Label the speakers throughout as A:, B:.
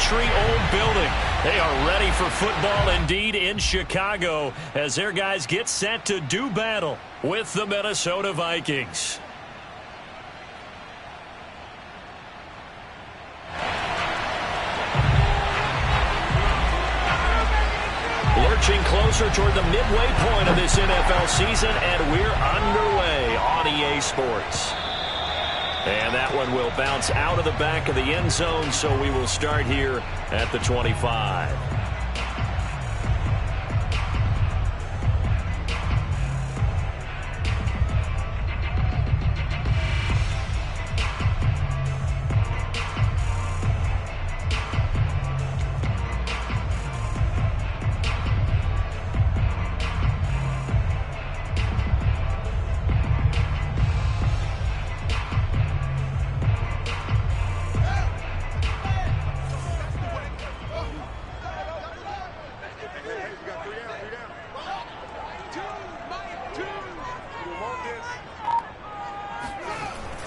A: century-old building. They are ready for football indeed in Chicago as their guys get set to do battle with the Minnesota Vikings. Lurching closer toward the midway point of this NFL season, and we're underway on EA Sports. And that one will bounce out of the back of the end zone, so we will start here at the 25.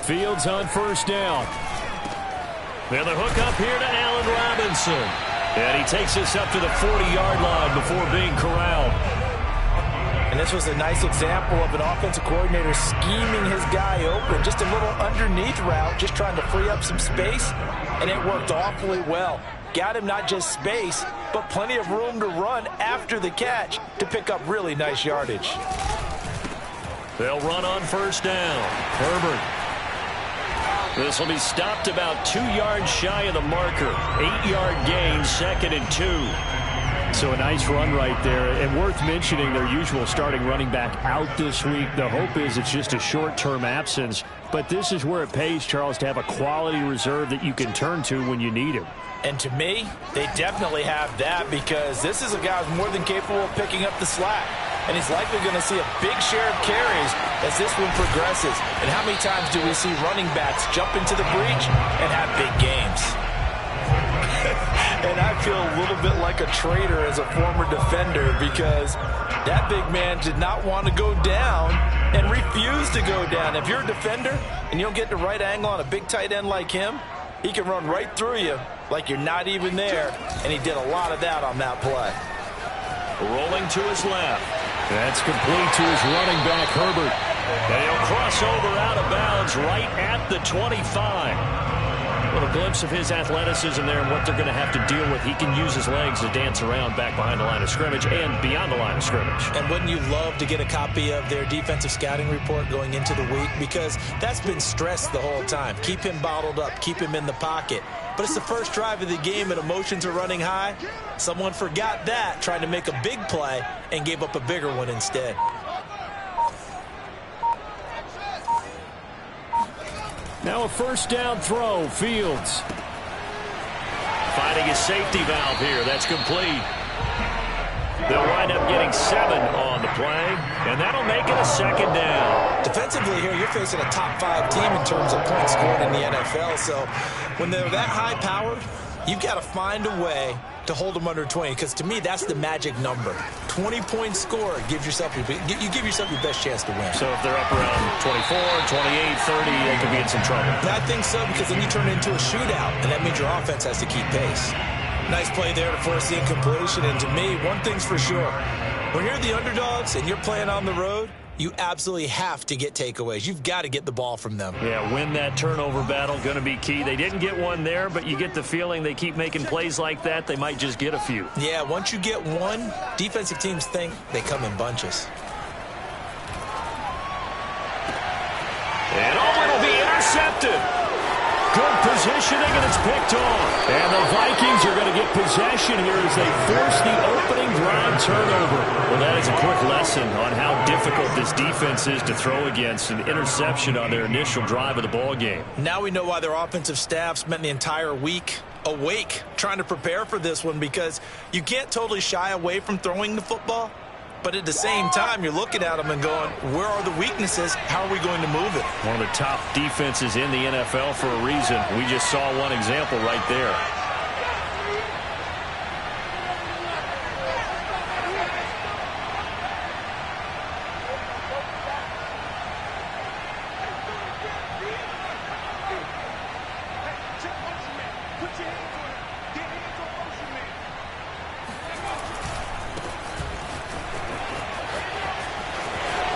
A: Fields on first down. And the hook up here to Allen Robinson. And he takes us up to the 40-yard line before being corralled.
B: And this was a nice example of an offensive coordinator scheming his guy open. Just a little underneath route, just trying to free up some space. And it worked awfully well. Got him not just space, but plenty of room to run after the catch to pick up really nice yardage.
A: They'll run on first down. Herbert. This will be stopped about 2 yards shy of the marker. 8-yard gain, 2nd and 2. So a nice run right there. And worth mentioning, their usual starting running back out this week. The hope is it's just a short-term absence. But this is where it pays, Charles, to have a quality reserve that you can turn to when you need him.
B: And to me, they definitely have that, because this is a guy who's more than capable of picking up the slack. And he's likely going to see a big share of carries as this one progresses. And how many times do we see running backs jump into the breach and have big games? And I feel a little bit like a traitor as a former defender, because that big man did not want to go down and refused to go down. If you're a defender and you don't get the right angle on a big tight end like him, he can run right through you like you're not even there. And he did a lot of that on that play.
A: Rolling to his left. That's complete to his running back, Herbert. And he'll cross over out of bounds right at the 25. A little glimpse of his athleticism there and what they're going to have to deal with. He can use his legs to dance around back behind the line of scrimmage and beyond the line of scrimmage.
B: And wouldn't you love to get a copy of their defensive scouting report going into the week? Because that's been stressed the whole time. Keep him bottled up. Keep him in the pocket. But it's the first drive of the game and emotions are running high. Someone forgot that, trying to make a big play, and gave up a bigger one instead.
A: Now a first down throw, Fields. Finding a safety valve here. That's complete. They'll wind up getting 7 on the play, and that'll make it a 2nd down.
B: Defensively here, you're facing a top-5 team in terms of points scored in the NFL, so when they're that high-powered, you've got to find a way to hold them under 20, because to me, that's the magic number. 20-point score gives yourself you give yourself your best chance to win.
A: So if they're up around 24, 28, 30, they could be in some trouble.
B: I think so, because then you turn it into a shootout, and that means your offense has to keep pace. Nice play there to force the incompletion, and to me, one thing's for sure. When you're the underdogs and you're playing on the road, you absolutely have to get takeaways. You've got to get the ball from them.
A: Yeah, win that turnover battle, going to be key. They didn't get one there, but you get the feeling they keep making plays like that, they might just get a few.
B: Yeah, once you get one, defensive teams think they come in bunches.
A: And it'll be intercepted. Good positioning, and it's picked off. And the Vikings are going to get possession here as they force the opening drive turnover. Well, that is a quick lesson on how difficult this defense is to throw against. An interception on their initial drive of the ball game.
B: Now we know why their offensive staff spent the entire week awake trying to prepare for this one, because you can't totally shy away from throwing the football. But at the same time, you're looking at them and going, where are the weaknesses? How are we going to move it?
A: One of the top defenses in the NFL for a reason. We just saw one example right there.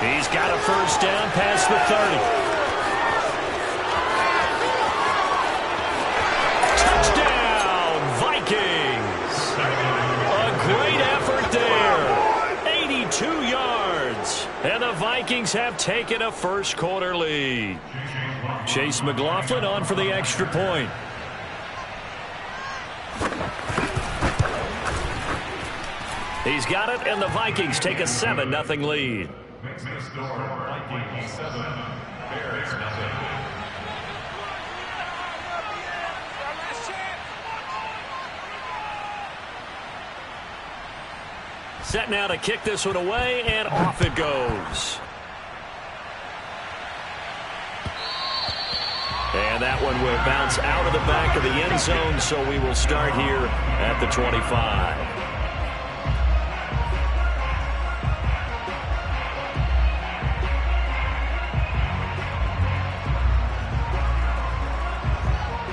A: He's got a first down past the 30. Touchdown, Vikings. A great effort there. 82 yards. And the Vikings have taken a first quarter lead. Chase McLaughlin on for the extra point. He's got it, and the Vikings take a 7-0 lead.
C: Makes the score Vikings 7, Bears 0.
A: Set now to kick this one away, and off it goes. And that one will bounce out of the back of the end zone, so we will start here at the 25.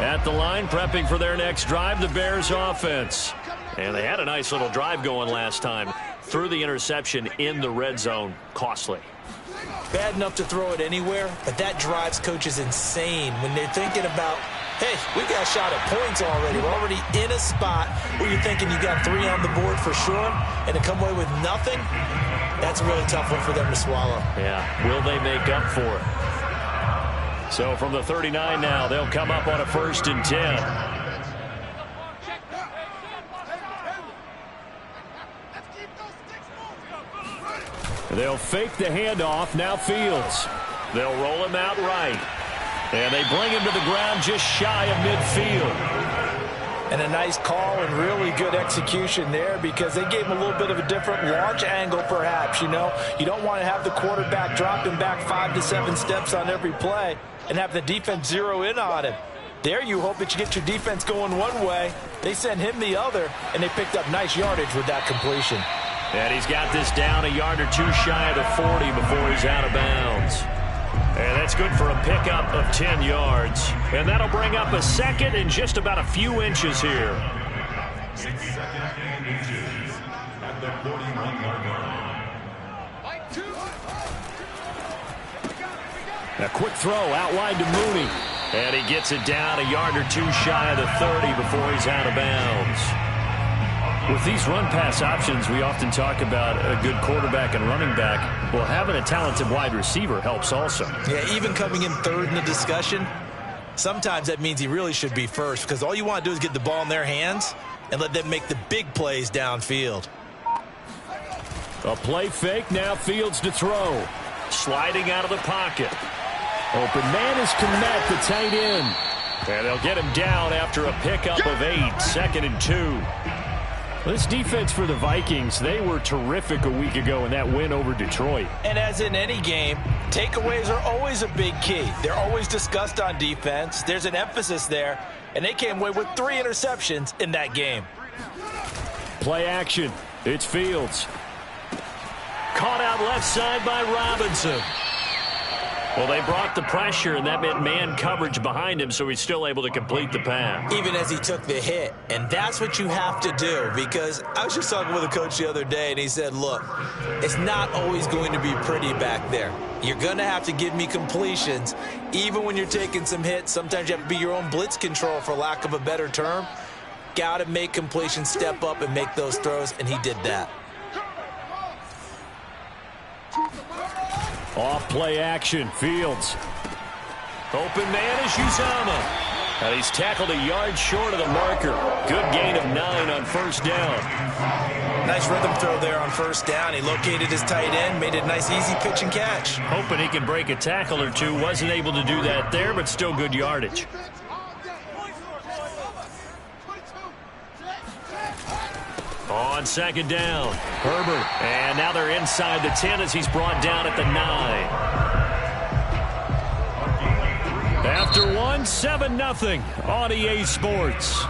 A: At the line, prepping for their next drive, the Bears offense. And they had a nice little drive going last time. Threw the interception in the red zone. Costly.
B: Bad enough to throw it anywhere, but that drives coaches insane when they're thinking about, hey, we got a shot at points already. We're already in a spot where you're thinking you got 3 on the board for sure, and to come away with nothing, that's a really tough one for them to swallow.
A: Yeah, will they make up for it? So from the 39 now, they'll come up on a 1st and 10. They'll fake the handoff. Now Fields. They'll roll him out right. And they bring him to the ground just shy of midfield.
B: And a nice call and really good execution there because they gave him a little bit of a different launch angle perhaps, you know. You don't want to have the quarterback dropping back 5 to 7 steps on every play and have the defense zero in on him. There you hope that you get your defense going one way. They sent him the other, and they picked up nice yardage with that completion.
A: And he's got this down a yard or two shy of the 40 before he's out of bounds. And that's good for a pickup of 10 yards. And that'll bring up a second and just about a few inches here.
C: 6 second inches at the 41-yard line.
A: A quick throw out wide to Mooney. And he gets it down a yard or two shy of the 30 before he's out of bounds. With these run-pass options, we often talk about a good quarterback and running back. Well, having a talented wide receiver helps also.
B: Yeah, even coming in third in the discussion, sometimes that means he really should be first because all you want to do is get the ball in their hands and let them make the big plays downfield.
A: A play fake, now Fields to throw. Sliding out of the pocket. Open man is Kmet, the tight end. And they'll get him down after a pickup of 8, 2nd and 2. This defense for the Vikings, they were terrific a week ago in that win over Detroit.
B: And as in any game, takeaways are always a big key. They're always discussed on defense. There's an emphasis there, and they came away with 3 interceptions in that game.
A: Play action. It's Fields. Caught out left side by Robinson. Well, they brought the pressure, and that meant man coverage behind him, so he's still able to complete the pass.
B: Even as he took the hit, and that's what you have to do, because I was just talking with a coach the other day, and he said, look, it's not always going to be pretty back there. You're going to have to give me completions, even when you're taking some hits. Sometimes you have to be your own blitz control, for lack of a better term. Got to make completions, step up, and make those throws, and he did that.
A: Off play action, Fields. Open man is Uzama. And he's tackled a yard short of the marker. Good gain of 9 on 1st down.
B: Nice rhythm throw there on 1st down. He located his tight end, made it a nice easy pitch and catch.
A: Hoping he can break a tackle or two. Wasn't able to do that there, but still good yardage. On 2nd down, Herbert. And now they're inside the 10 as he's brought down at the 9. After 1, 7-0 on EA Sports.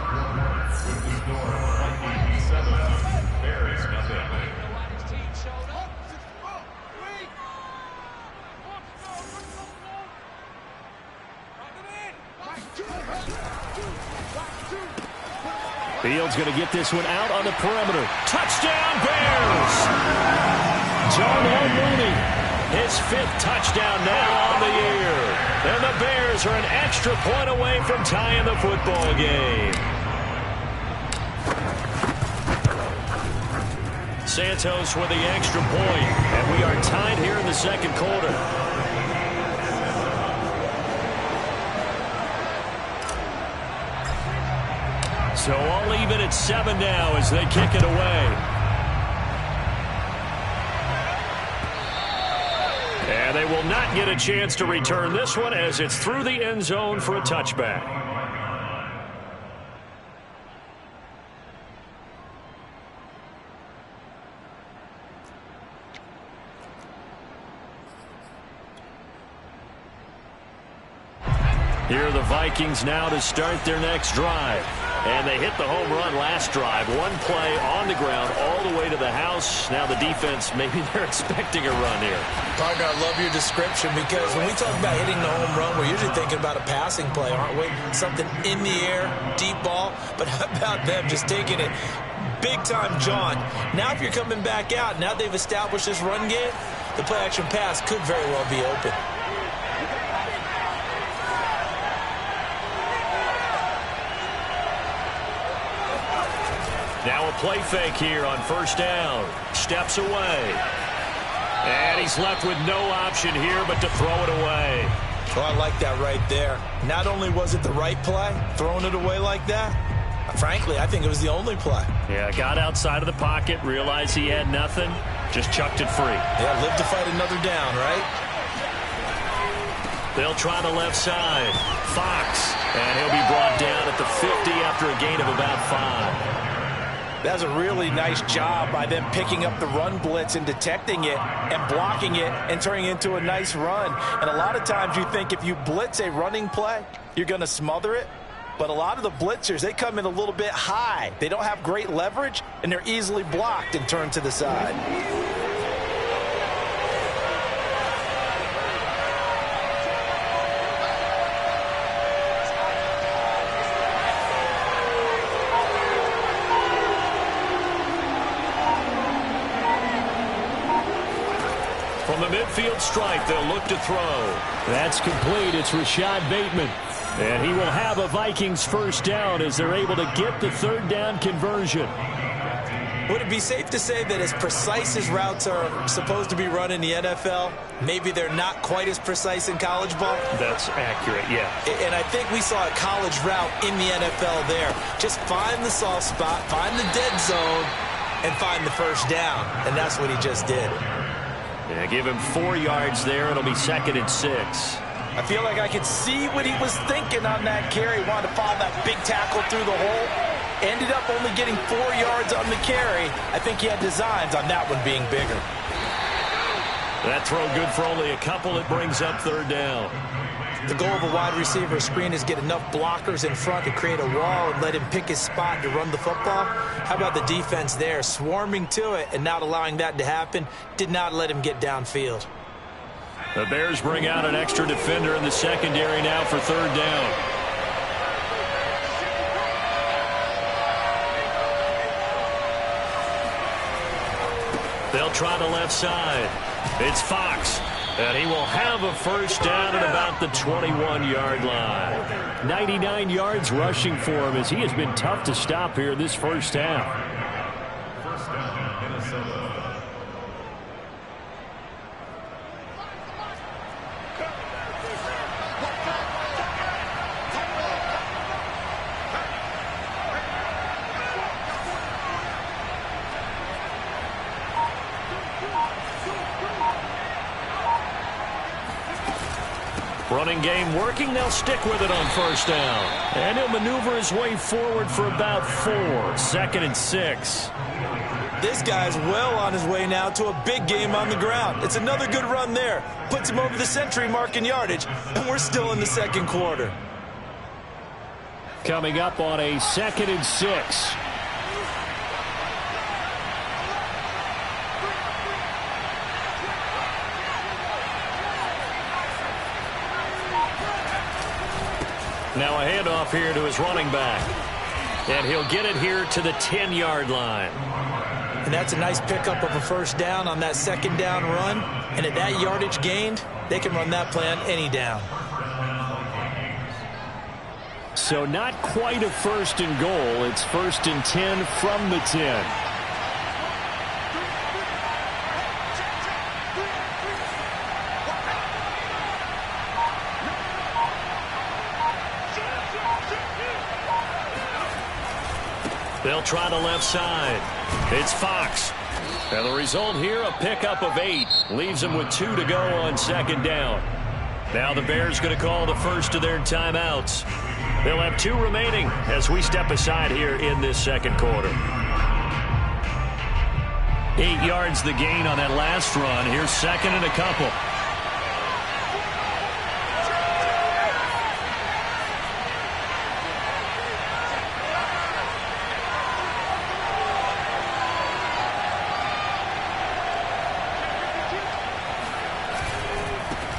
A: Fields going to get this one out on the perimeter. Touchdown, Bears! Darnell Mooney His 5th touchdown now on the year. And the Bears are an extra point away from tying the football game. Santos with the extra point, and we are tied here in the second quarter. So all even at 7 now as they kick it away. And they will not get a chance to return this one as it's through the end zone for a touchback. Here are the Vikings now to start their next drive. And they hit the home run last drive. One play on the ground all the way to the house. Now the defense, maybe they're expecting a run here.
B: Partner, I love your description because when we talk about hitting the home run, we're usually thinking about a passing play, aren't we? Something in the air, deep ball. But how about them just taking it big time, John? Now if you're coming back out, now they've established this run game, the play action pass could very well be open.
A: Now a play fake here on first down. Steps away. And he's left with no option here but to throw it away.
B: Oh, I like that right there. Not only was it the right play, throwing it away like that, frankly, I think it was the only play.
A: Yeah, got outside of the pocket, realized he had nothing, just chucked it free.
B: Yeah, live to fight another down, right?
A: They'll try the left side. Fox. And he'll be brought down at the 50 after a gain of about 5.
B: That's a really nice job by them picking up the run blitz and detecting it and blocking it and turning it into a nice run. And a lot of times you think if you blitz a running play, you're going to smother it. But a lot of the blitzers, they come in a little bit high. They don't have great leverage, and they're easily blocked and turned to the side.
A: From the midfield stripe, they'll look to throw. That's complete. It's Rashad Bateman. And he will have a Vikings first down as they're able to get the third down conversion.
B: Would it be safe to say that as precise as routes are supposed to be run in the NFL, maybe they're not quite as precise in college ball?
A: That's accurate, yeah.
B: And I think we saw a college route in the NFL there. Just find the soft spot, find the dead zone, and find the first down. And that's what he just did.
A: Yeah, give him 4 yards there. It'll be 2nd and 6.
B: I feel like I could see what he was thinking on that carry. Wanted to follow that big tackle through the hole. Ended up only getting 4 yards on the carry. I think he had designs on that one being bigger.
A: That throw good for only a couple. It brings up third down.
B: The goal of a wide receiver screen is get enough blockers in front to create a wall and let him pick his spot to run the football. How about the defense there, swarming to it and not allowing that to happen? Did not let him get downfield.
A: The Bears bring out an extra defender in the secondary now for third down. They'll try the left side. It's Fox. And he will have a first down at about the 21-yard line. 99 yards rushing for him as he has been tough to stop here this first half.
C: First down, Minnesota.
A: Running game working. They'll stick with it on first down. And he'll maneuver his way forward for about 4. 2nd and 6.
B: This guy's well on his way now to a big game on the ground. It's another good run there. Puts him over the century mark in yardage. And we're still in the second quarter.
A: Coming up on a 2nd and 6. Now a handoff here to his running back. And he'll get it here to the 10-yard line.
B: And that's a nice pickup of a first down on that second down run. And at that yardage gained, they can run that play on any down.
A: So not quite a first and goal. It's 1st and 10 from the 10. They'll try the left side. It's Fox. And the result here, a pickup of 8. Leaves them with 2 to go on second down. Now the Bears going to call the first of their timeouts. They'll have 2 remaining as we step aside here in this second quarter. 8 yards the gain on that last run. Here's second and a couple.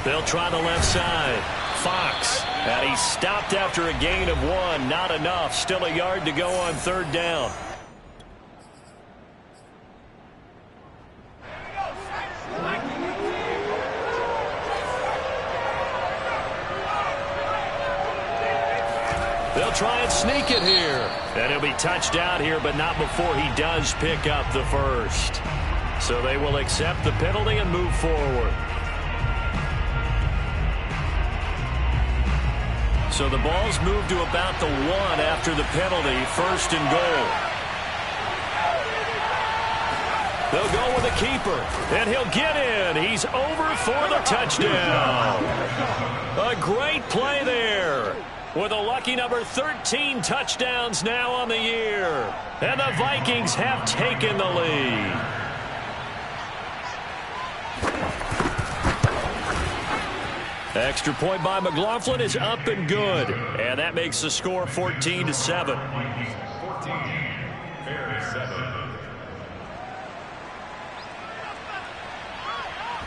A: They'll try the left side. Fox. And he stopped after a gain of 1. Not enough. Still a yard to go on third down. They'll try and sneak it here. And he'll be touched out here, but not before he does pick up the first. So they will accept the penalty and move forward. So the ball's moved to about the 1 after the penalty, 1st and goal. They'll go with a keeper, and he'll get in. He's over for the touchdown. A great play there. With a lucky number 13 touchdowns now on the year. And the Vikings have taken the lead. Extra point by McLaughlin is up and good. And that makes the score 14-7.
C: 14, Bears 7.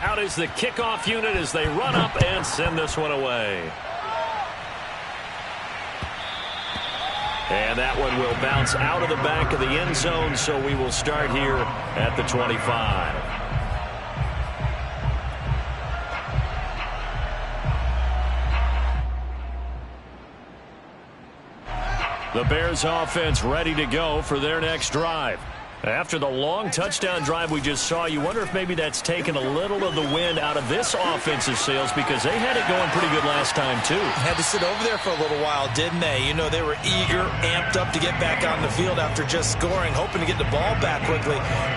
A: Out is the kickoff unit as they run up and send this one away. And that one will bounce out of the back of the end zone, so we will start here at the 25. The Bears offense ready to go for their next drive. After the long touchdown drive we just saw, you wonder if maybe that's taken a little of the wind out of this offensive sails, because they had it going pretty good last time too.
B: Had to sit over there for a little while, didn't they? You know, they were eager, amped up to get back on the field after just scoring, hoping to get the ball back quickly.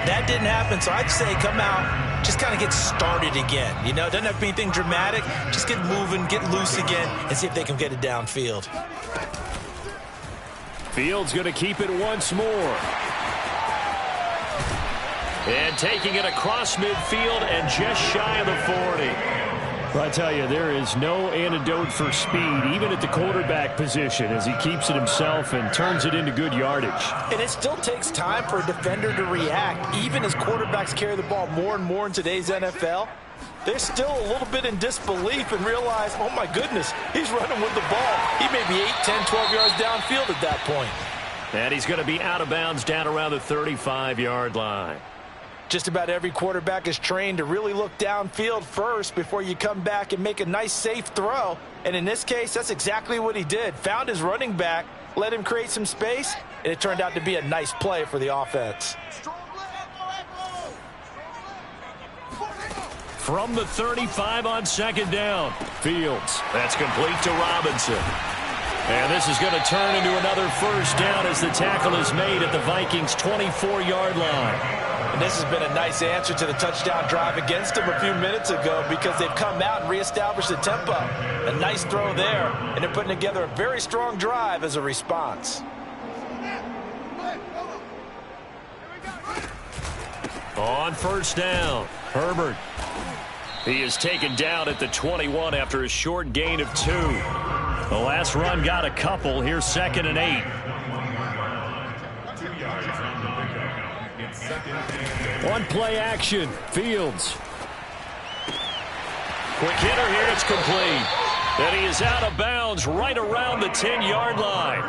B: That didn't happen, so I'd say come out, just kind of get started again. You know, doesn't have to be anything dramatic. Just get moving, get loose again, and see if they can get it downfield.
A: Fields going to keep it once more. And taking it across midfield and just shy of the 40. Well, I tell you, there is no antidote for speed, even at the quarterback position, as he keeps it himself and turns it into good yardage.
B: And it still takes time for a defender to react. Even as quarterbacks carry the ball more and more in today's NFL, they're still a little bit in disbelief and realize, oh my goodness, he's running with the ball. He may be 8, 10, 12 yards downfield at that point.
A: And he's going to be out of bounds down around the 35-yard line.
B: Just about every quarterback is trained to really look downfield first before you come back and make a nice, safe throw. And in this case, that's exactly what he did. Found his running back, let him create some space, and it turned out to be a nice play for the offense.
A: From the 35 on second down, Fields. That's complete to Robinson. And this is going to turn into another first down as the tackle is made at the Vikings' 24-yard line.
B: And this has been a nice answer to the touchdown drive against them a few minutes ago, because they've come out and reestablished the tempo. A nice throw there, and they're putting together a very strong drive as a response.
A: On first down, Herbert. He is taken down at the 21 after a short gain of 2. The last run got a couple. Here's 2nd and 8.
C: 2 yards from the pickup. It's 2nd and 8.
A: On play action, Fields. Quick hitter here, it's complete. And he is out of bounds right around the 10-yard line.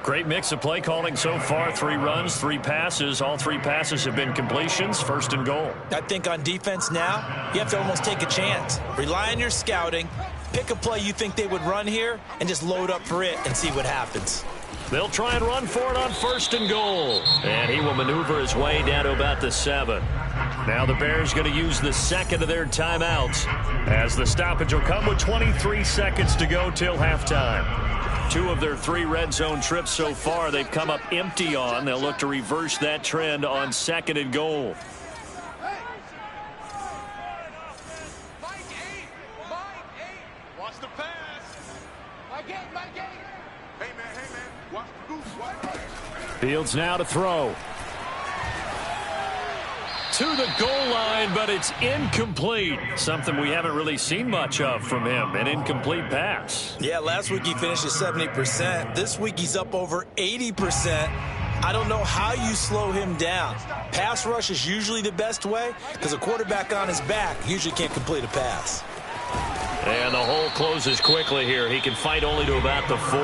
A: Great mix of play calling so far. 3 runs, 3 passes. All 3 passes have been completions. First and goal.
B: I think on defense now, you have to almost take a chance. Rely on your scouting. Pick a play you think they would run here and just load up for it and see what happens.
A: They'll try and run for it on first and goal. And he will maneuver his way down to about the 7. Now the Bears going to use the second of their timeouts as the stoppage will come with 23 seconds to go till halftime. 2 of their 3 red zone trips so far they've come up empty on. They'll look to reverse that trend on second and goal.
D: Watch the pass. Mike 8. Hey, man. Watch the goose.
A: Fields now to throw. To the goal line, but it's incomplete. Something we haven't really seen much of from him, an incomplete pass.
B: Yeah, last week he finished at 70%. This week he's up over 80%. I don't know how you slow him down. Pass rush is usually the best way because a quarterback on his back usually can't complete a pass.
A: And the hole closes quickly here. He can fight only to about the 4.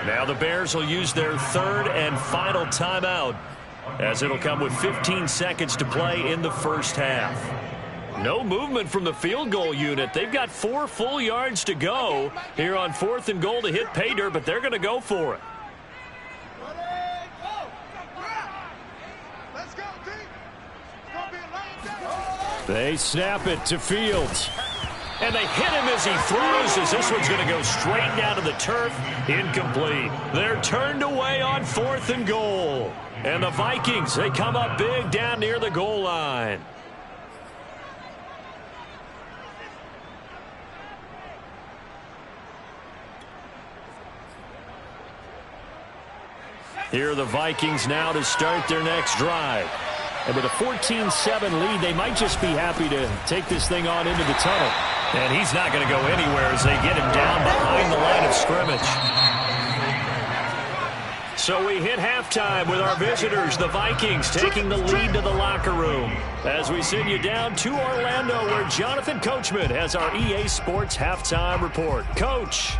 A: Now the Bears will use their 3rd and final timeout, as it'll come with 15 seconds to play in the first half. No movement from the field goal unit. They've got 4 full yards to go here on 4th and goal to hit pay dirt, but they're going to go for it. They snap it to Fields. And they hit him as he throws, as this one's going to go straight down to the turf. Incomplete. They're turned away on 4th and goal. And the Vikings, they come up big down near the goal line. Here are the Vikings now to start their next drive. And with a 14-7 lead, they might just be happy to take this thing on into the tunnel. And he's not going to go anywhere as they get him down behind the line of scrimmage. So we hit halftime with our visitors, the Vikings, taking the lead to the locker room. As we send you down to Orlando, where Jonathan Coachman has our EA Sports halftime report. Coach.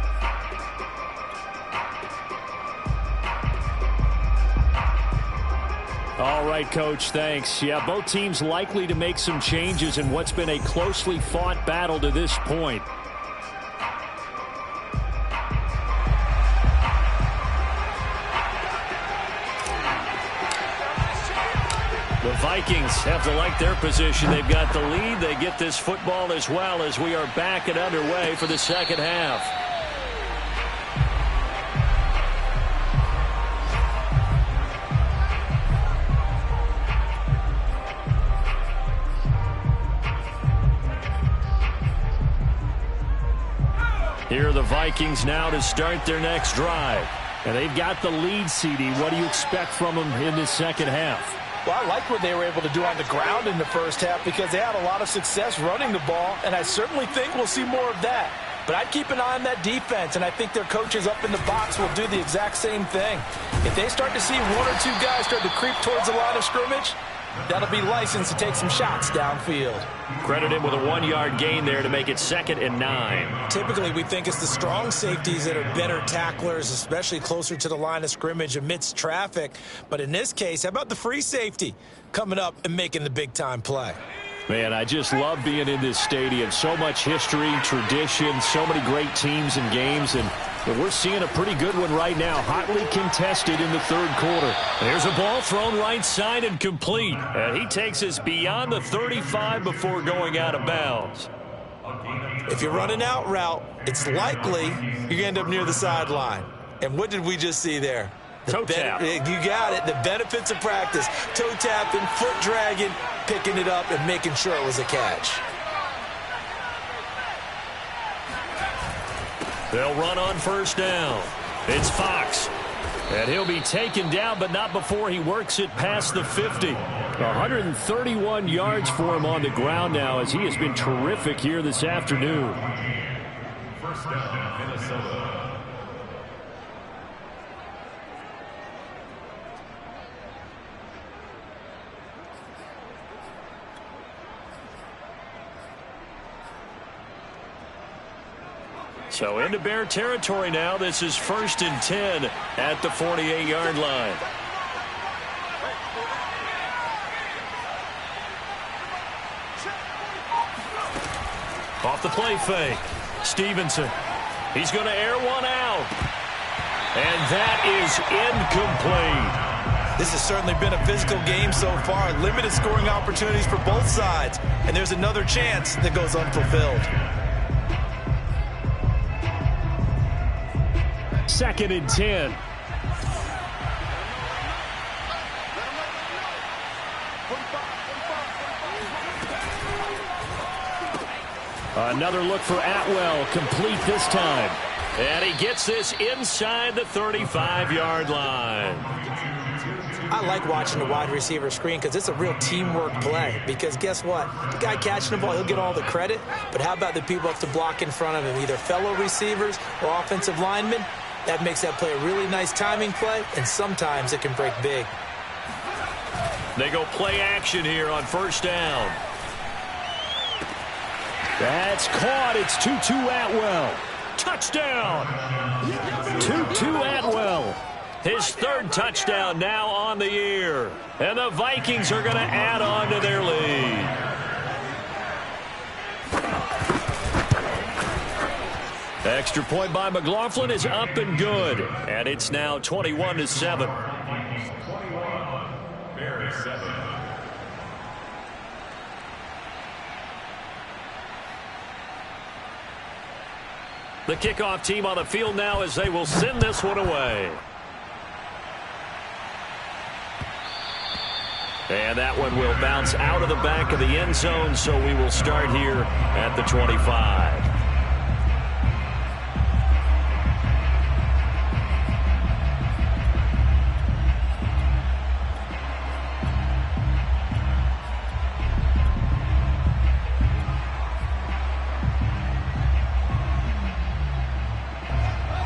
A: All right, Coach, thanks. Yeah, both teams likely to make some changes in what's been a closely fought battle to this point. The Vikings have to like their position. They've got the lead. They get this football as well as we are back and underway for the second half. Here are the Vikings now to start their next drive. And they've got the lead, CD. What do you expect from them in this second half?
B: Well, I like what they were able to do on the ground in the first half because they had a lot of success running the ball, and I certainly think we'll see more of that. But I'd keep an eye on that defense, and I think their coaches up in the box will do the exact same thing. If they start to see 1 or 2 guys start to creep towards the line of scrimmage, that'll be licensed to take some shots downfield.
A: Credit him with a 1-yard gain there to make it 2nd and 9.
B: Typically, we think it's the strong safeties that are better tacklers, especially closer to the line of scrimmage amidst traffic. But in this case, how about the free safety coming up and making the big-time play?
A: Man, I just love being in this stadium. So much history, tradition, so many great teams and games, and we're seeing a pretty good one right now, hotly contested in the 3rd quarter. There's a ball thrown right side and complete, and he takes us beyond the 35 before going out of bounds.
B: If you run an out route, it's likely you end up near the sideline. And what did we just see there?
A: Toe tap.
B: You got it. The benefits of practice. Toe tapping, foot dragging, picking it up, and making sure it was a catch.
A: They'll run on first down. It's Fox. And he'll be taken down, but not before he works it past the 50. 131 yards for him on the ground now as he has been terrific here this afternoon.
C: First down, Minnesota.
A: So into Bear territory now. This is 1st and 10 at the 48-yard line. Off the play fake. Stevenson. He's going to air one out. And that is incomplete.
B: This has certainly been a physical game so far. Limited scoring opportunities for both sides. And there's another chance that goes unfulfilled.
A: 2nd and 10. Another look for Atwell, complete this time. And he gets this inside the 35-yard line.
E: I like watching the wide receiver screen because it's a real teamwork play. Because guess what? The guy catching the ball, he'll get all the credit. But how about the people up to block in front of him, either fellow receivers or offensive linemen? That makes that play a really nice timing play, and sometimes it can break big.
A: They go play action here on 1st down. That's caught. It's 2-2 Atwell. Touchdown. 2-2 Atwell. His 3rd touchdown now on the year. And the Vikings are going to add on to their lead. Extra point by McLaughlin is up and good. And it's now 21-7.
C: Bears 7.
A: The kickoff team on the field now as they will send this one away. And that one will bounce out of the back of the end zone, so we will start here at the 25.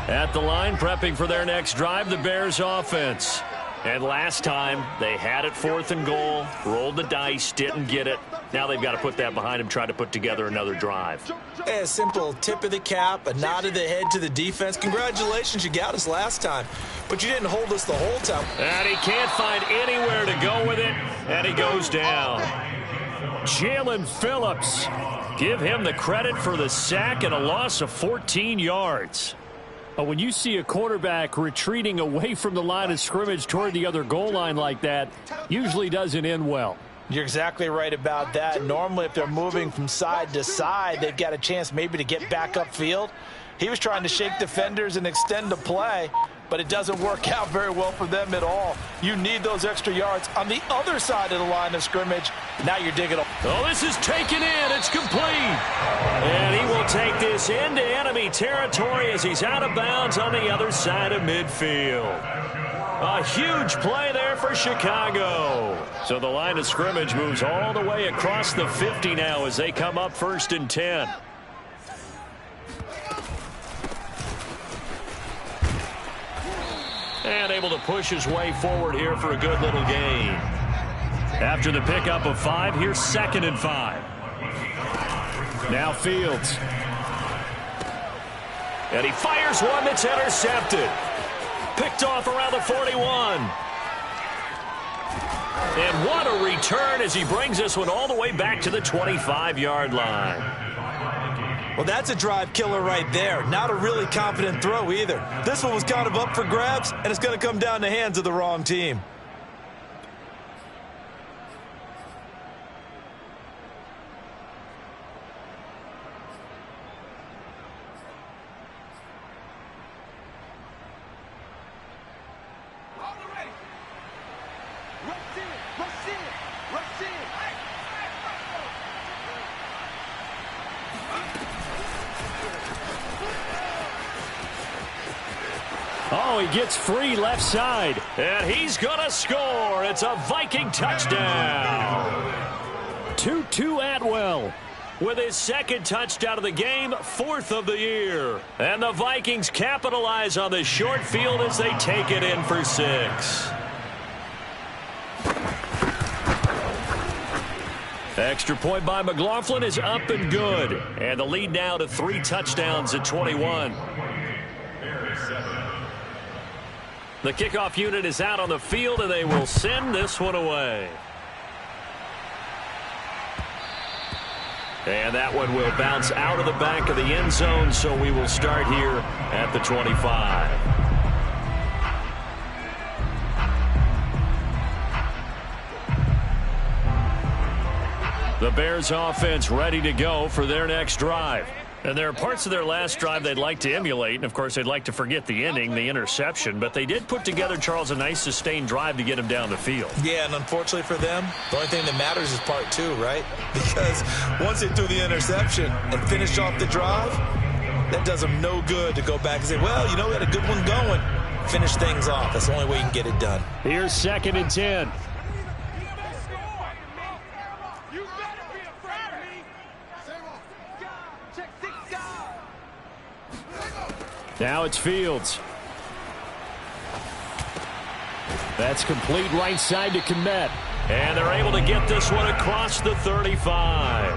A: At the line, prepping for their next drive, the Bears offense. And last time, they had it 4th and goal, rolled the dice, didn't get it. Now they've got to put that behind them, try to put together another drive.
E: A simple tip of the cap, a nod of the head to the defense. Congratulations, you got us last time. But you didn't hold us the whole time.
A: And he can't find anywhere to go with it, and he goes down. Jalen Phillips. Give him the credit for the sack and a loss of 14 yards. When you see a quarterback retreating away from the line of scrimmage toward the other goal line like that, usually doesn't end well.
B: You're exactly right about that. Normally, if they're moving from side to side, they've got a chance maybe to get back upfield. He was trying to shake defenders and extend the play, but it doesn't work out very well for them at all. You need those extra yards on the other side of the line of scrimmage. Now you're digging up.
A: Oh, this is taken in. It's complete. And he will take this into enemy territory as he's out of bounds on the other side of midfield. A huge play there for Chicago. So the line of scrimmage moves all the way across the 50 now as they come up 1st and 10. And able to push his way forward here for a good little gain. After the pickup of 5, here's 2nd and 5. Now Fields. And he fires one that's intercepted. Picked off around the 41. And what a return as he brings this one all the way back to the 25-yard line.
E: Well, that's a drive killer right there. Not a really confident throw either. This one was kind of up for grabs, and it's going to come down the hands of the wrong team.
A: Oh, he gets free left side. And he's going to score. It's a Viking touchdown. 2-2 Atwell with his 2nd touchdown of the game, 4th of the year. And the Vikings capitalize on the short field as they take it in for 6. Extra point by McLaughlin is up and good. And the lead now to 3 touchdowns at 21. The kickoff unit is out on the field, and they will send this one away. And that one will bounce out of the back of the end zone, so we will start here at the 25. The Bears offense ready to go for their next drive. And there are parts of their last drive they'd like to emulate, and of course they'd like to forget the ending, the interception, but they did put together, Charles, a nice sustained drive to get them down the field.
E: Yeah, and unfortunately for them, the only thing that matters is part 2, right? Because once they threw the interception and finished off the drive, that does them no good to go back and say, well, you know, we had a good one going. Finish things off. That's the only way you can get it done.
A: Here's 2nd and 10. Now it's Fields. That's complete right side to Kmet. And they're able to get this one across the 35.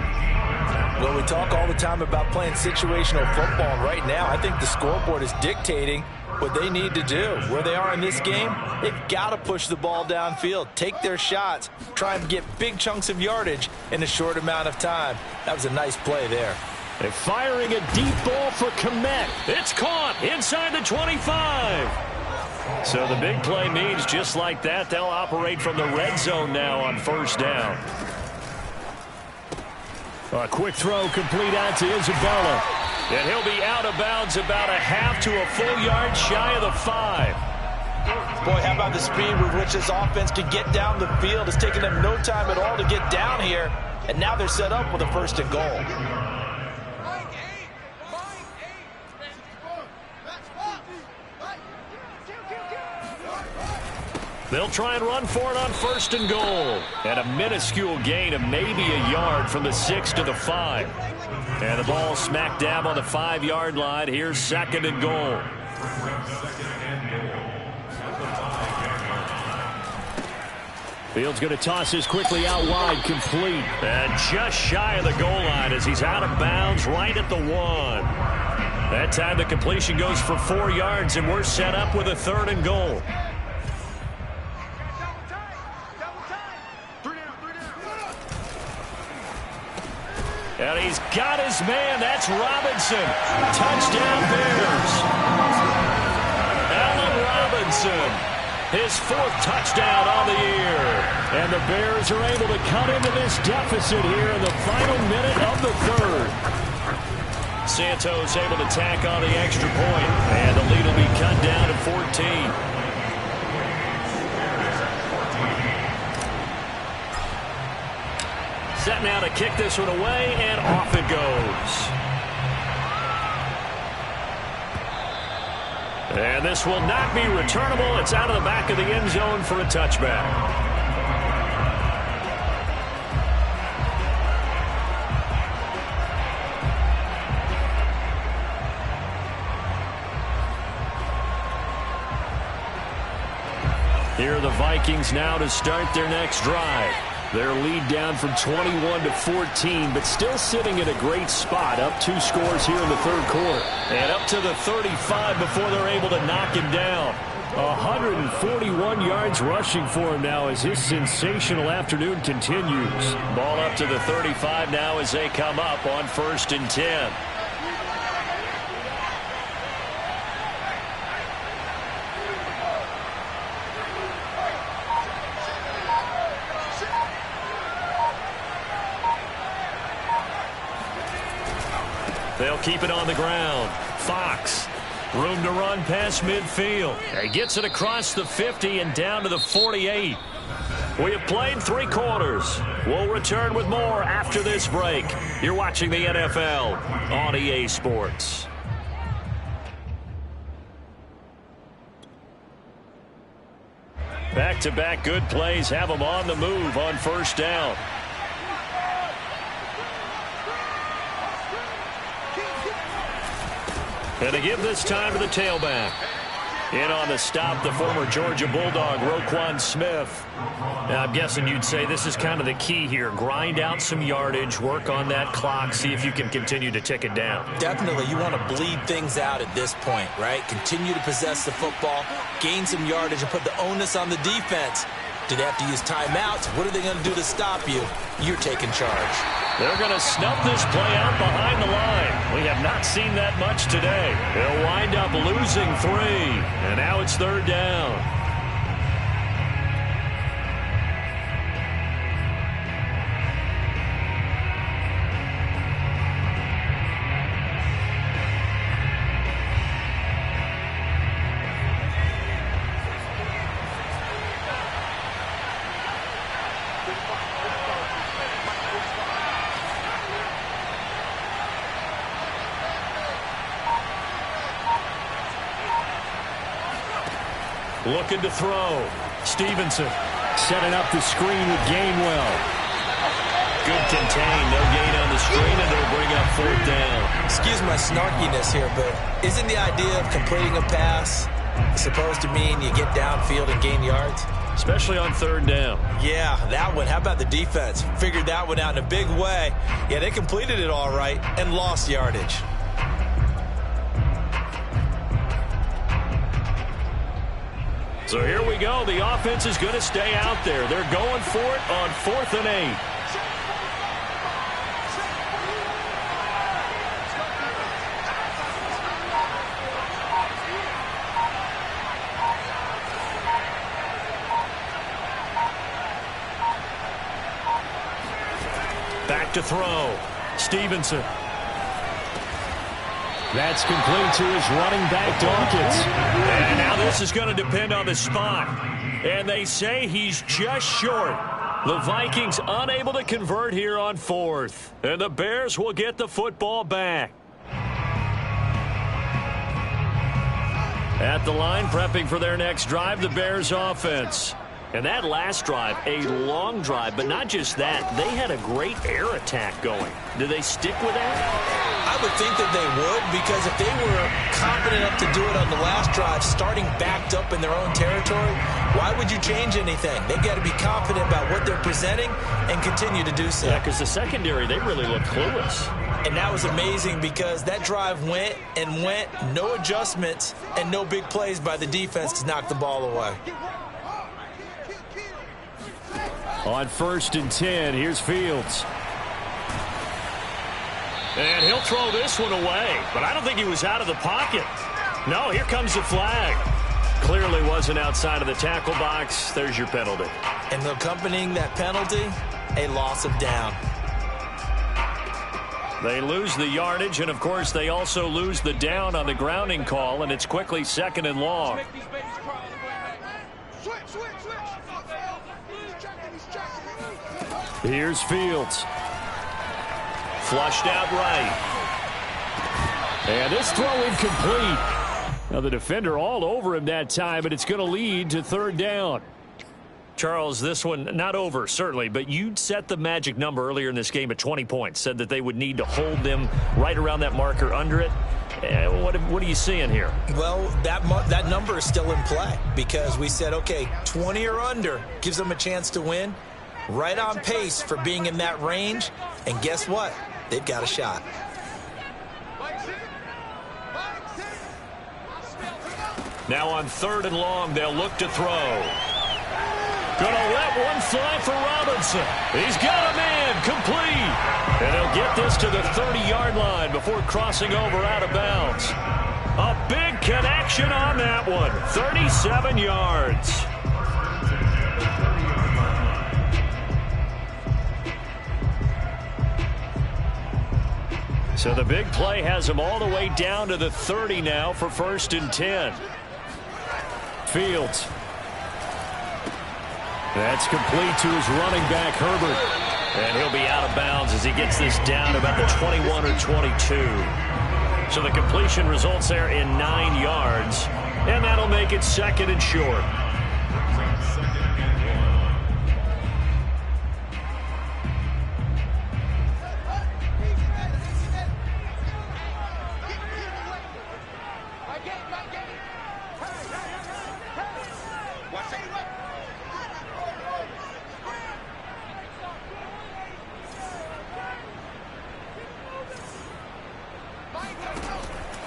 B: Well, we talk all the time about playing situational football, and right now I think the scoreboard is dictating what they need to do. Where they are in this game, they've got to push the ball downfield, take their shots, try and get big chunks of yardage in a short amount of time. That was a nice play there.
A: They're firing a deep ball for Kmet. It's caught inside the 25. So the big play means just like that, they'll operate from the red zone now on 1st down. A quick throw complete out to Isabella. And he'll be out of bounds about a half to a full yard shy of the 5.
B: Boy, how about the speed with which this offense can get down the field? It's taken them no time at all to get down here. And now they're set up with a 1st and goal.
A: They'll try and run for it on 1st and goal. And a minuscule gain of maybe a yard from the 6 to the 5. And the ball smack dab on the 5-yard line. Here's 2nd and goal. Fields going to toss this quickly out wide, complete. And just shy of the goal line as he's out of bounds right at the 1. That time the completion goes for 4 yards, and we're set up with a 3rd and goal. And he's got his man. That's Robinson. Touchdown, Bears. Allen Robinson, his 4th touchdown on the year. And the Bears are able to cut into this deficit here in the final minute of the 3rd. Santos able to tack on the extra point. And the lead will be cut down to 14. Set now to kick this one away, and off it goes. And this will not be returnable. It's out of the back of the end zone for a touchback. Here are the Vikings now to start their next drive. Their lead down from 21 to 14, but still sitting in a great spot. Up 2 scores here in the 3rd quarter. And up to the 35 before they're able to knock him down. 141 yards rushing for him now as his sensational afternoon continues. Ball up to the 35 now as they come up on 1st and 10. They'll keep it on the ground. Fox, room to run past midfield. He gets it across the 50 and down to the 48. We have played 3 quarters. We'll return with more after this break. You're watching the NFL on EA Sports. Back-to-back good plays have them on the move on 1st down. And to give this time to the tailback. In on the stop, the former Georgia Bulldog, Roquan Smith. Now, I'm guessing you'd say this is kind of the key here. Grind out some yardage, work on that clock, see if you can continue to tick it down.
E: Definitely. You want to bleed things out at this point, right? Continue to possess the football, gain some yardage, and put the onus on the defense. Do they have to use timeouts? What are they going to do to stop you? You're taking charge.
A: They're going to snuff this play out behind the line. We have not seen that much today. They'll wind up losing 3, and now it's 3rd down. Looking to throw. Stevenson setting up the screen with Gainwell. Good contain. No gain on the screen, and they'll bring up 4th down.
E: Excuse my snarkiness here, but isn't the idea of completing a pass supposed to mean you get downfield and gain yards?
A: Especially on 3rd down.
E: Yeah, that one. How about the defense? Figured that one out in a big way. Yeah, they completed it all right and lost yardage.
A: So here we go. The offense is going to stay out there. They're going for it on 4th and 8. Back to throw. Stevenson. That's complete to his running back, Dawkins. And now this is going to depend on the spot. And they say he's just short. The Vikings unable to convert here on 4th. And the Bears will get the football back. At the line, prepping for their next drive, the Bears offense. And that last drive, a long drive, but not just that. They had a great air attack going. Do they stick with that?
E: I would think that they would, because if they were confident enough to do it on the last drive, starting backed up in their own territory, why would you change anything? They've got to be confident about what they're presenting and continue to do so.
A: Yeah, because the secondary, they really look clueless.
E: And that was amazing because that drive went and went, no adjustments and no big plays by the defense to knock the ball away.
A: On 1st and 10, here's Fields. And he'll throw this one away, but I don't think he was out of the pocket. No, here comes the flag. Clearly wasn't outside of the tackle box. There's your penalty.
E: And accompanying that penalty, a loss of down.
A: They lose the yardage, and, of course, they also lose the down on the grounding call, and it's quickly 2nd and long. Here's Fields. Flushed out right. And this throw incomplete. Now the defender all over him that time, but it's going to lead to 3rd down. Charles, this one not over, certainly, but you'd set the magic number earlier in this game at 20 points. Said that they would need to hold them right around that marker under it. What are you seeing here?
E: Well, that number is still in play because we said, okay, 20 or under gives them a chance to win. Right on pace for being in that range. And guess what? They've got a shot.
A: Now on 3rd and long, they'll look to throw. Gonna let one fly for Robinson. He's got a man, complete. And he'll get this to the 30-yard line before crossing over out of bounds. A big connection on that one. 37 yards. So the big play has him all the way down to the 30 now for 1st and 10. Fields. That's complete to his running back, Herbert. And he'll be out of bounds as he gets this down to about the 21 or 22. So the completion results there in 9 yards. And that'll make it 2nd and short.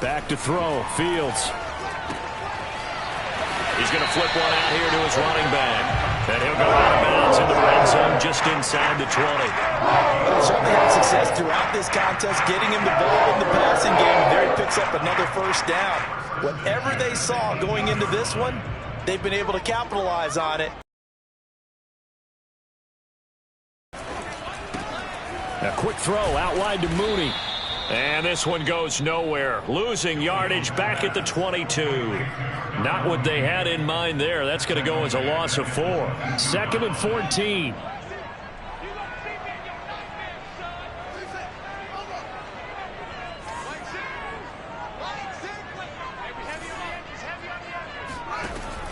A: Back to throw. Fields. He's going to flip one out here to his running back. And he'll go out of bounds in the red zone just inside the 20.
B: Well, they certainly had success throughout this contest, getting him the ball in the passing game, and there he picks up another first down. Whatever they saw going into this one, they've been able to capitalize on it.
A: A quick throw out wide to Mooney. And this one goes nowhere. Losing yardage back at the 22. Not what they had in mind there. That's going to go as a loss of 4. 2nd and 14.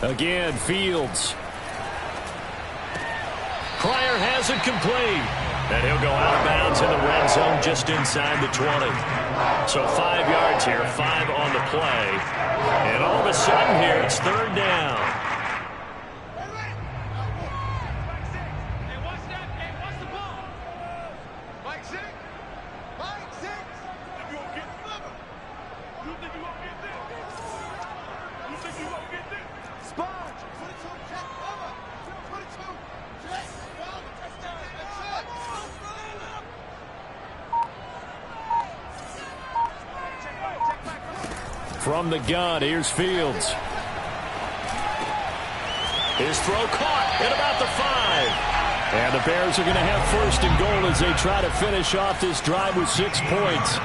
A: Again, Fields. Pryor has it complete. And he'll go out of bounds in the red zone just inside the 20. So 5 yards here, 5 on the play. And all of a sudden here, it's 3rd down. From the gun, here's Fields. His throw caught at about the 5. And the Bears are going to have 1st and goal as they try to finish off this drive with 6 points.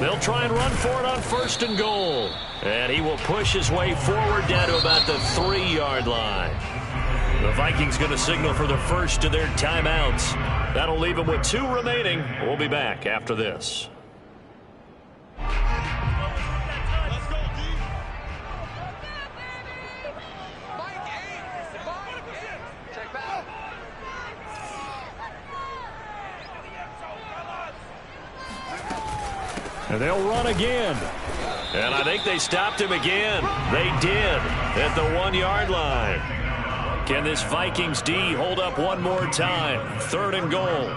A: They'll try and run for it on 1st and goal. And he will push his way forward down to about the 3-yard line. The Vikings going to signal for the first of their timeouts. That'll leave them with 2 remaining. We'll be back after this. And they'll run again. And I think they stopped him again. They did at the 1-yard line. Can this Vikings D hold up one more time? 3rd and goal.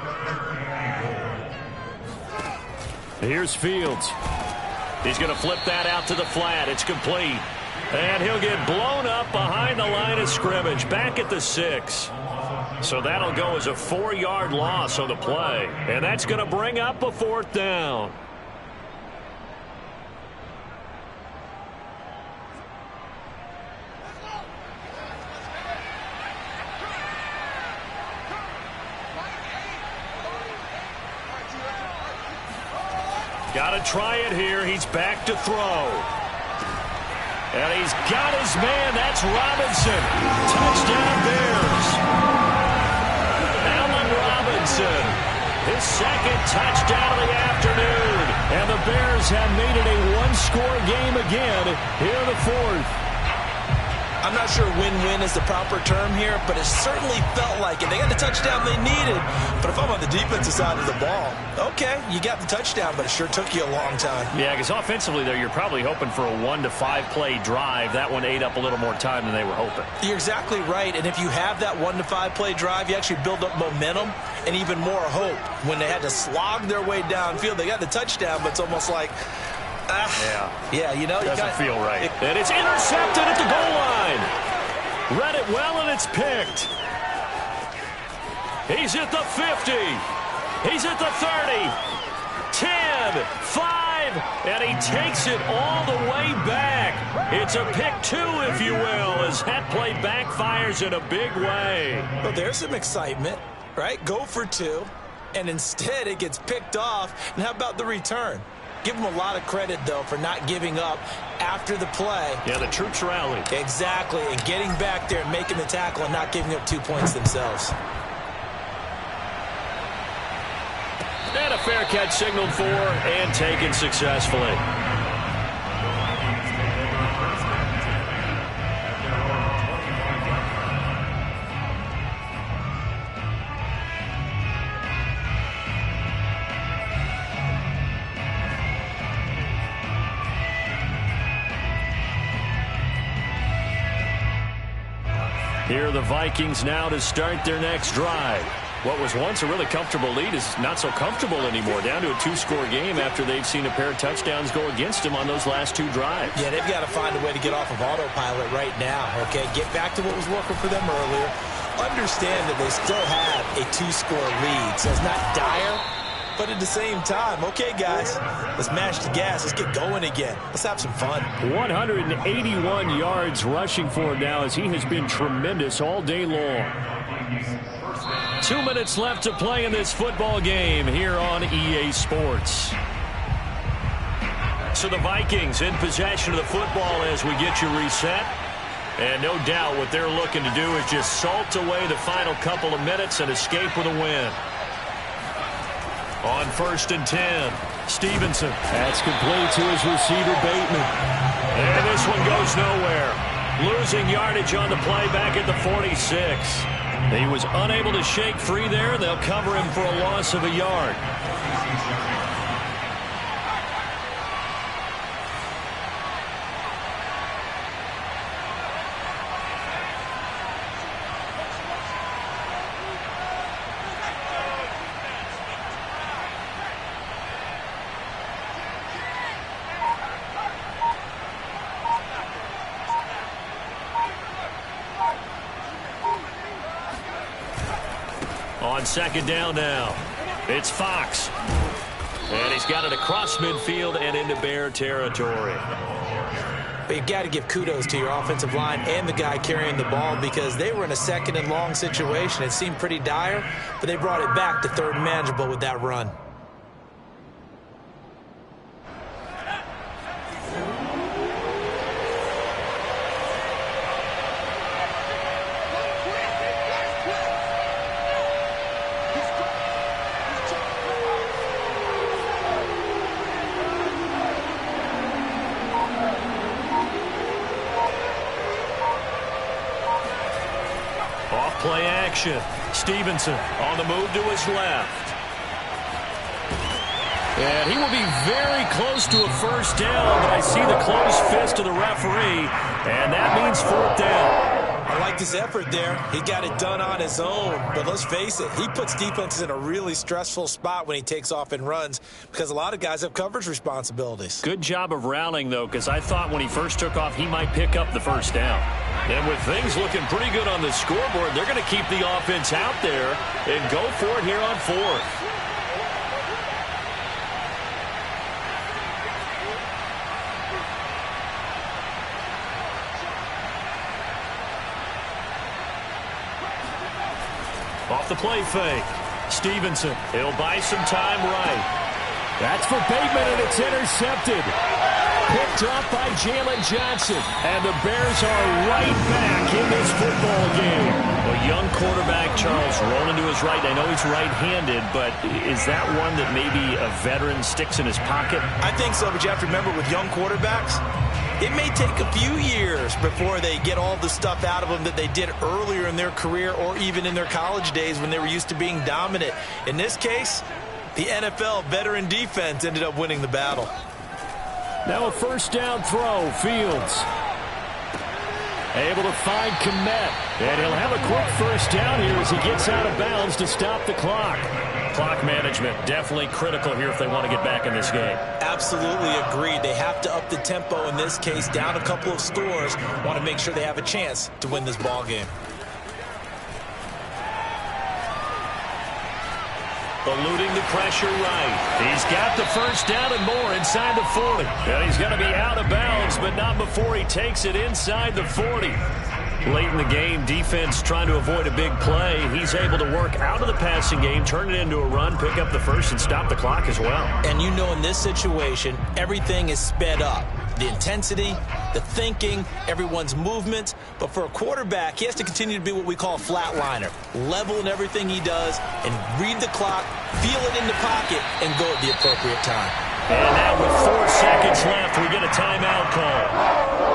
A: Here's Fields. He's going to flip that out to the flat. It's complete. And he'll get blown up behind the line of scrimmage. Back at the 6. So that'll go as a 4-yard loss on the play. And that's going to bring up a 4th down. Got to try it here. He's back to throw. And he's got his man. That's Robinson. Touchdown Bears. Allen Robinson. His 2nd touchdown of the afternoon. And the Bears have made it a 1-score game again here in the 4th.
B: I'm not sure win-win is the proper term here, but it certainly felt like it. They got the touchdown they needed. But if I'm on the defensive side of the ball, okay, you got the touchdown, but it sure took you a long time.
A: Yeah, because offensively there, you're probably hoping for a 1 to 5 play drive. That one ate up a little more time than they were hoping.
B: You're exactly right. And if you have that 1 to 5 play drive, you actually build up momentum and even more hope. When they had to slog their way downfield, they got the touchdown, but it's almost like, yeah, you know,
A: doesn't feel right. And it's intercepted at the goal line. Read it well, and it's picked. He's at the 50. He's at the 30. 10, 5, and he takes it all the way back. It's a pick 2, if you will, as that play backfires in a big way.
B: Well, there's some excitement, right? Go for 2, and instead it gets picked off. And how about the return? Give them a lot of credit, though, for not giving up after the play.
A: Yeah, the troops rallied.
B: Exactly, and getting back there and making the tackle and not giving up 2 points themselves.
A: And a fair catch signaled for and taken successfully. Here are the Vikings now to start their next drive. What was once a really comfortable lead is not so comfortable anymore. Down to a 2-score game after they've seen a pair of touchdowns go against them on those last 2 drives.
E: Yeah, they've got to find a way to get off of autopilot right now, okay? Get back to what was working for them earlier. Understand that they still have a 2-score lead, so it's not dire, but at the same time, okay, guys, let's mash the gas. Let's get going again. Let's have some fun.
A: 181 yards rushing for him now as he has been tremendous all day long. 2 minutes left to play in this football game here on EA Sports. So the Vikings in possession of the football as we get you reset. And no doubt what they're looking to do is just salt away the final couple of minutes and escape with a win. On 1st and 10, Stevenson. That's complete to his receiver, Bateman. And this one goes nowhere. Losing yardage on the play back at the 46. He was unable to shake free there. They'll cover him for a loss of a yard. On 2nd down now, it's Fox. And he's got it across midfield and into Bear territory.
E: But you've got to give kudos to your offensive line and the guy carrying the ball because they were in a 2nd and long situation. It seemed pretty dire, but they brought it back to 3rd and manageable with that run.
A: Play action. Stevenson on the move to his left. And he will be very close to a 1st down, but I see the closed fist of the referee, and that means 4th down.
E: I like this effort there. He got it done on his own, but let's face it, he puts defenses in a really stressful spot when he takes off and runs because a lot of guys have coverage responsibilities.
A: Good job of rallying, though, because I thought when he first took off, he might pick up the 1st down. And with things looking pretty good on the scoreboard, they're going to keep the offense out there and go for it here on 4th. Off the play fake. Stevenson, he'll buy some time right. That's for Bateman, and it's intercepted. Picked up by Jalen Johnson. And the Bears are right back in this football game. A young quarterback, Charles, rolling to his right. I know he's right-handed, but is that one that maybe a veteran sticks in his pocket?
E: I think so, but you have to remember with young quarterbacks, it may take a few years before they get all the stuff out of them that they did earlier in their career or even in their college days when they were used to being dominant. In this case, the NFL veteran defense ended up winning the battle.
A: Now a 1st down throw, Fields. Able to find Kmet. And he'll have a quick 1st down here as he gets out of bounds to stop the clock. Clock management definitely critical here if they want to get back in this game.
E: Absolutely agreed. They have to up the tempo in this case, down a couple of scores. Want to make sure they have a chance to win this ball game.
A: Eluding the pressure right. He's got the 1st down and more inside the 40. And he's going to be out of bounds, but not before he takes it inside the 40. Late in the game, defense trying to avoid a big play. He's able to work out of the passing game, turn it into a run, pick up the 1st, and stop the clock as well.
E: And you know in this situation, everything is sped up. The intensity, the thinking, everyone's movement. But for a quarterback, he has to continue to be what we call a flatliner. Level in everything he does and read the clock, feel it in the pocket, and go at the appropriate time.
A: And now with 4 seconds left, we get a timeout call.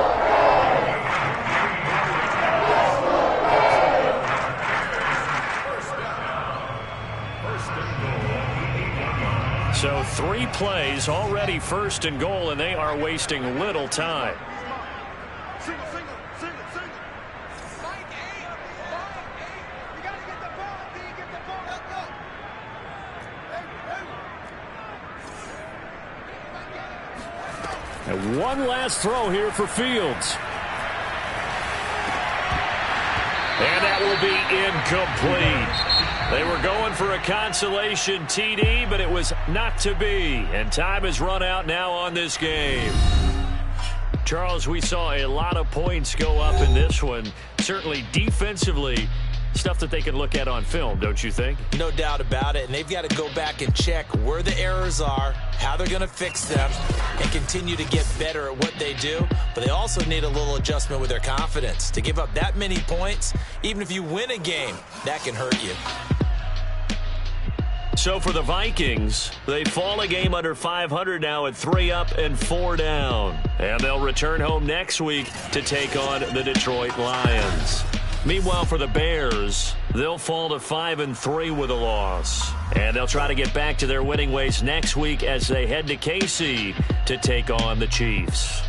A: So 3 plays already 1st and goal, and they are wasting little time.
D: Single, single, single, single. Mike 8. You got to get the ball. Do you get the ball?
A: And one last throw here for Fields. And that will be incomplete. They were going for a consolation TD, but it was not to be. And time has run out now on this game. Charles, we saw a lot of points go up in this one. Certainly defensively, stuff that they can look at on film, don't you think?
E: No doubt about it. And they've got to go back and check where the errors are, how they're going to fix them, and continue to get better at what they do. But they also need a little adjustment with their confidence. To give up that many points, even if you win a game, that can hurt you.
A: So for the Vikings, they fall a game under 500 now at 3 up and 4 down. And they'll return home next week to take on the Detroit Lions. Meanwhile, for the Bears, they'll fall to 5-3 with a loss. And they'll try to get back to their winning ways next week as they head to KC to take on the Chiefs.